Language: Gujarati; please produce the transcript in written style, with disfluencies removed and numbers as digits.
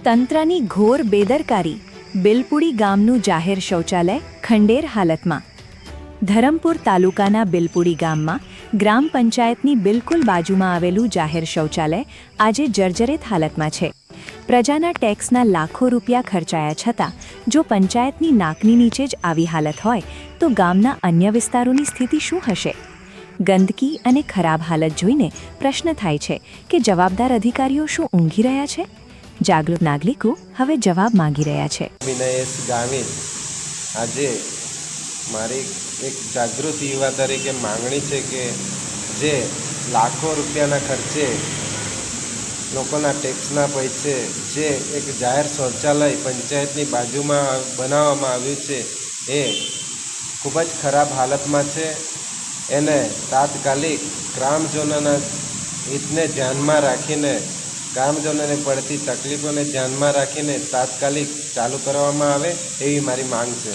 તંત્રની ઘોર બેદરકારી, બિલપુડી ગામનું જાહેર શૌચાલય ખંડેર હાલતમાં। ધરમપુર તાલુકાના બિલપુડી ગામમાં ગ્રામ પંચાયતની બિલકુલ બાજુમાં આવેલું જાહેર શૌચાલય આજે જર્જરિત હાલતમાં છે। પ્રજાના ટેક્સના લાખો રૂપિયા ખર્ચાયા છતાં જો પંચાયતની નાકની નીચે જ આવી હાલત હોય તો ગામના અન્ય વિસ્તારોની સ્થિતિ શું હશે? ગંદકી અને ખરાબ હાલત જોઈને પ્રશ્ન થાય છે કે જવાબદાર અધિકારીઓ શું ઊંઘી રહ્યા છે? જાગૃત નાગરિકો હવે જવાબ માંગી રહ્યા છે। વિનયેશ ગાવિત, આજે મારી એક જાગૃત યુવા તરીકે માંગણી છે કે જે લાખો રૂપિયાના ખર્ચે લોકોના ટેક્સના પૈસે જે એક જાહેર શૌચાલય પંચાયતની બાજુમાં બનાવવામાં આવ્યું છે એ ખૂબ જ ખરાબ હાલતમાં છે। એને તાત્કાલિક ગ્રામજનોના હિતને ધ્યાનમાં રાખીને, ગ્રામજનોને પડતી તકલીફોને ધ્યાનમાં રાખીને તાત્કાલિક ચાલુ કરવામાં આવે એવી મારી માંગ છે।